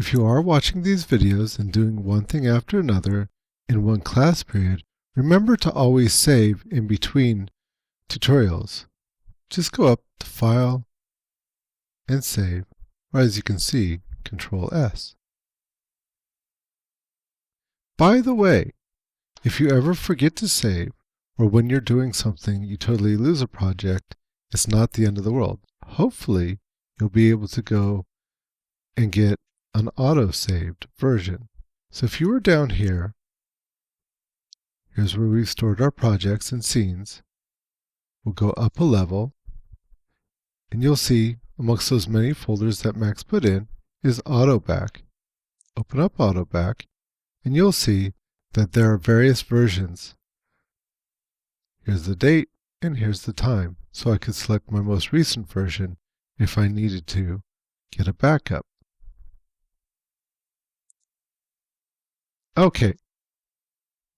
If you are watching these videos and doing one thing after another in one class period, remember to always save in between tutorials. Just go up to File and Save, or as you can see, Control S. By the way, if you ever forget to save, or when you're doing something you totally lose a project, it's not the end of the world. Hopefully, you'll be able to go and get an auto-saved version. So if you were down here, here's where we've stored our projects and scenes. We'll go up a level, and you'll see amongst those many folders that Max put in is AutoBack. Open up AutoBack, and you'll see that there are various versions. Here's the date, and here's the time. So I could select my most recent version if I needed to get a backup. Okay,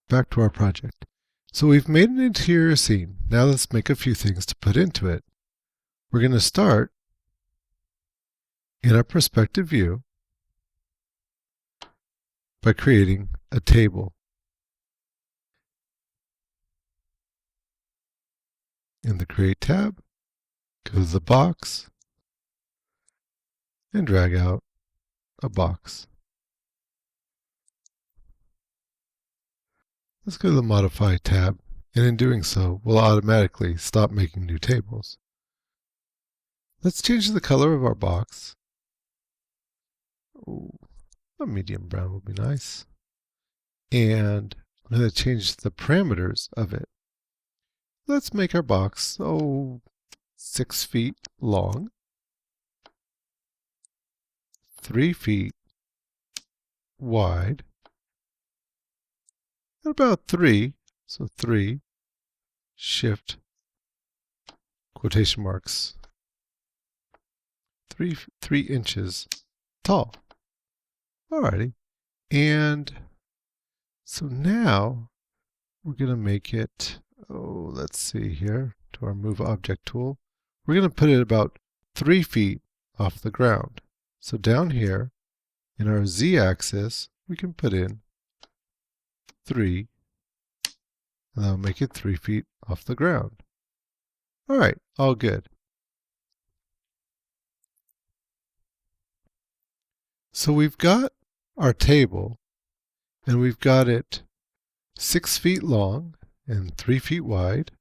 back to our project. So we've made an interior scene. Now let's make a few things to put into it. We're going to start in our perspective view by creating a table. In the Create tab, go to the box and drag out a box. Let's go to the Modify tab, and in doing so, we'll automatically stop making new tables. Let's change the color of our box. Ooh, a medium brown would be nice. And I'm going to change the parameters of it. Let's make our box, 6 feet long, 3 feet wide, and about 3, so 3, shift, quotation marks, 3 inches tall. Alrighty, and so now we're going to make it, let's see here, to our Move Object tool. We're going to put it about 3 feet off the ground. So down here, in our Z-axis, we can put in 3, and that'll make it 3 feet off the ground. Alright, all good. So we've got our table, and we've got it 6 feet long and 3 feet wide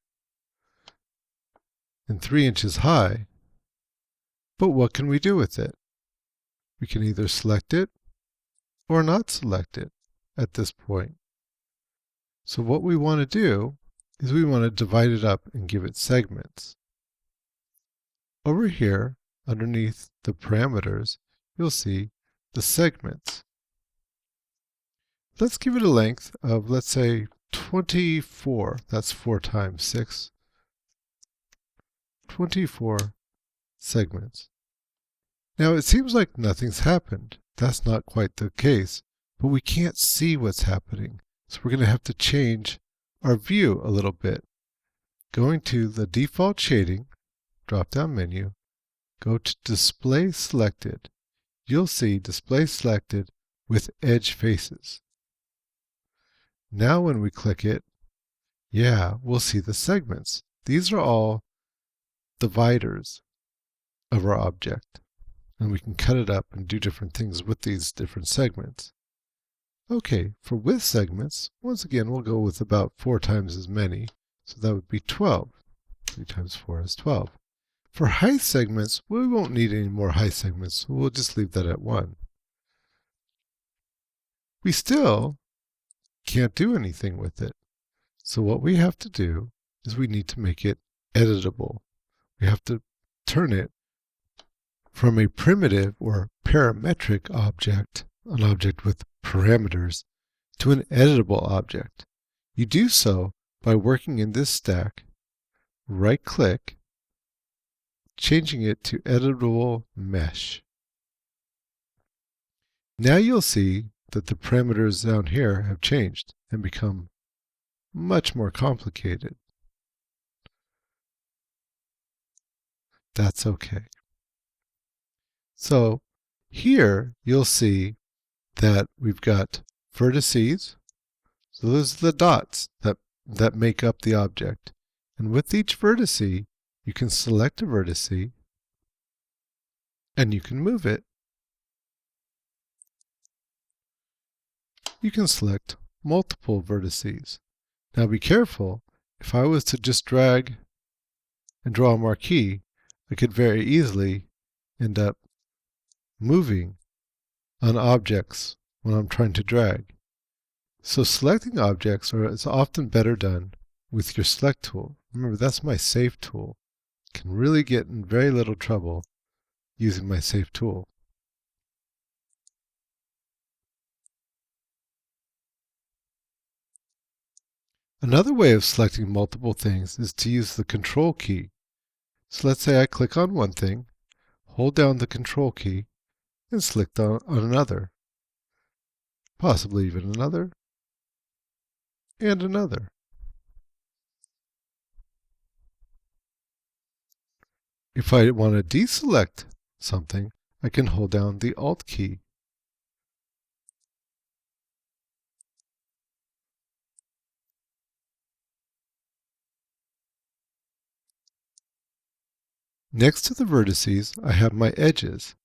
and 3 inches high. But what can we do with it? We can either select it or not select it at this point. So what we want to do is we want to divide it up and give it segments. Over here, underneath the parameters, you'll see the segments. Let's give it a length of, let's say, 24. That's 4 times 6. 24 segments. Now it seems like nothing's happened. That's not quite the case, but we can't see what's happening. So we're going to have to change our view a little bit. Going to the default shading, drop-down menu, go to Display Selected. You'll see Display Selected with Edge Faces. Now when we click it, we'll see the segments. These are all dividers of our object. And we can cut it up and do different things with these different segments. Okay, for width segments, once again, we'll go with about 4 times as many. So that would be 12. 3 times 4 is 12. For height segments, we won't need any more height segments, so we'll just leave that at 1. We still can't do anything with it. So what we have to do is we need to make it editable. We have to turn it from a primitive or parametric object, an object with parameters, to an editable object. You do so by working in this stack, right-click, changing it to Editable Mesh. Now you'll see that the parameters down here have changed and become much more complicated. That's okay. So Here, you'll see that we've got vertices. So those are the dots that make up the object. And with each vertice, you can select a vertice and you can move it. You can select multiple vertices. Now be careful. If I was to just drag and draw a marquee, I could very easily end up moving on objects when I'm trying to drag. So selecting objects is often better done with your select tool. Remember, that's my save tool. Can really get in very little trouble using my save tool. Another way of selecting multiple things is to use the control key. So let's say I click on one thing, hold down the control key, and select on another, possibly even another, and another. If I want to deselect something, I can hold down the Alt key. Next to the vertices, I have my edges.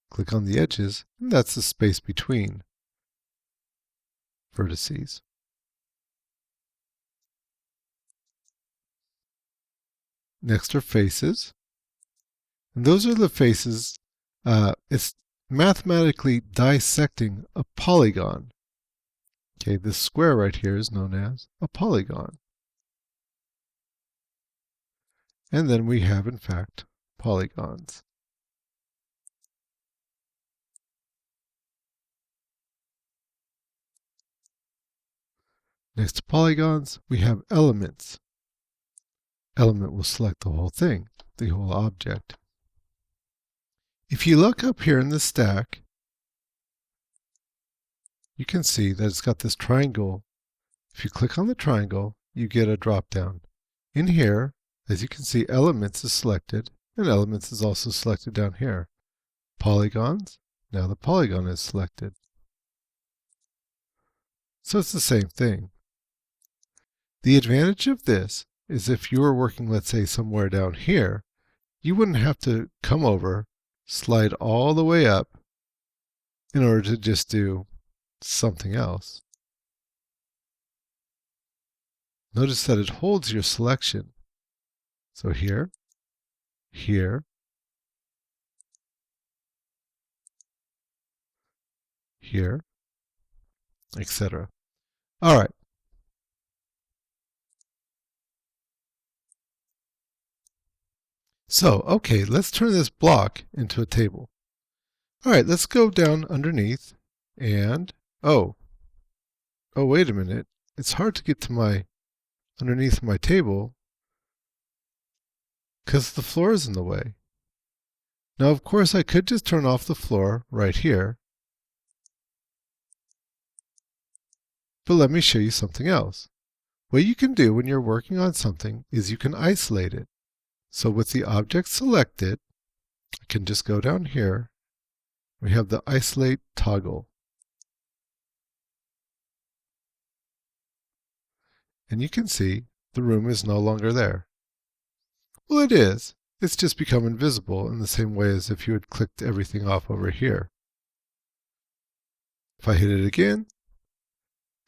Click on the edges, and that's the space between vertices. Next are faces. And those are the faces. It's mathematically dissecting a polygon. Okay, this square right here is known as a polygon. And then we have, in fact, polygons. Next to polygons, we have elements. Element will select the whole thing, the whole object. If you look up here in the stack, you can see that it's got this triangle. If you click on the triangle, you get a drop down. In here, as you can see, elements is selected, and elements is also selected down here. Polygons, now the polygon is selected. So it's the same thing. The advantage of this is if you were working, let's say, somewhere down here, you wouldn't have to come over, slide all the way up in order to just do something else. Notice that it holds your selection. So here, here, here, etc. All right. So, okay, let's turn this block into a table. All right, let's go down underneath and, oh, wait a minute. It's hard to get to underneath my table because the floor is in the way. Now, of course, I could just turn off the floor right here. But let me show you something else. What you can do when you're working on something is you can isolate it. So with the object selected, I can just go down here. We have the isolate toggle. And you can see the room is no longer there. Well, it is. It's just become invisible in the same way as if you had clicked everything off over here. If I hit it again,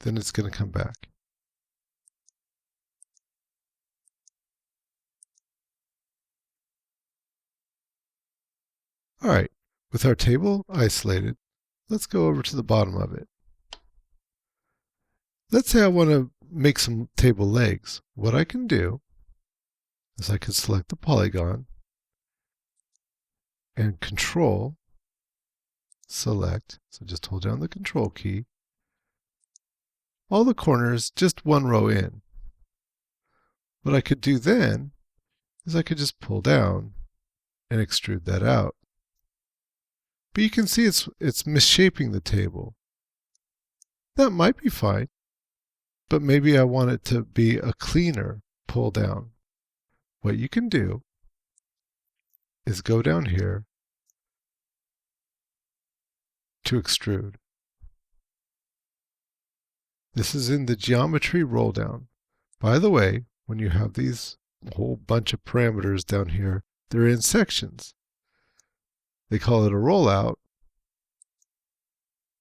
then it's going to come back. All right, with our table isolated, let's go over to the bottom of it. Let's say I want to make some table legs. What I can do is I can select the polygon and Control select. So just hold down the Control key. All the corners, just one row in. What I could do then is I could just pull down and extrude that out. But you can see it's misshaping the table. That might be fine, but maybe I want it to be a cleaner pull down. What you can do is go down here to extrude. This is in the geometry roll down. By the way, when you have these whole bunch of parameters down here, they're in sections. They call it a rollout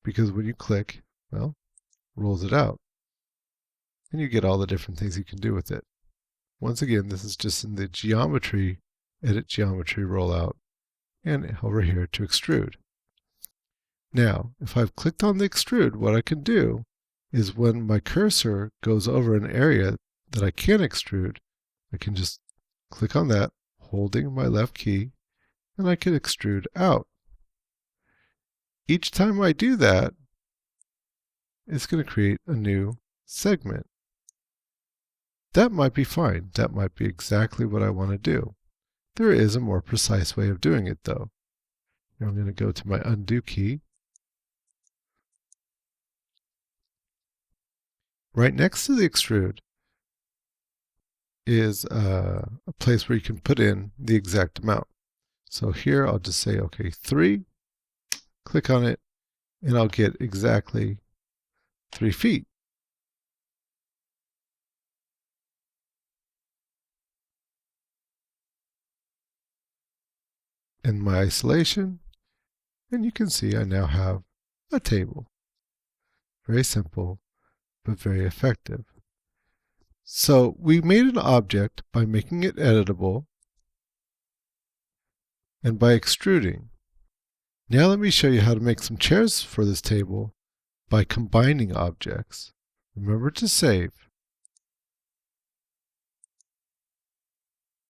because when you click, well, rolls it out. And you get all the different things you can do with it. Once again, this is just in the geometry, edit geometry rollout, and over here to extrude. Now, if I've clicked on the extrude, what I can do is when my cursor goes over an area that I can extrude, I can just click on that, holding my left key, and I can extrude out. Each time I do that, it's going to create a new segment. That might be fine. That might be exactly what I want to do. There is a more precise way of doing it, though. Now I'm going to go to my undo key. Right next to the extrude is a place where you can put in the exact amount. So here I'll just say, okay, 3, click on it, and I'll get exactly 3 feet. In my isolation, and you can see I now have a table. Very simple, but very effective. So we made an object by making it editable and by extruding. Now let me show you how to make some chairs for this table by combining objects. Remember to save.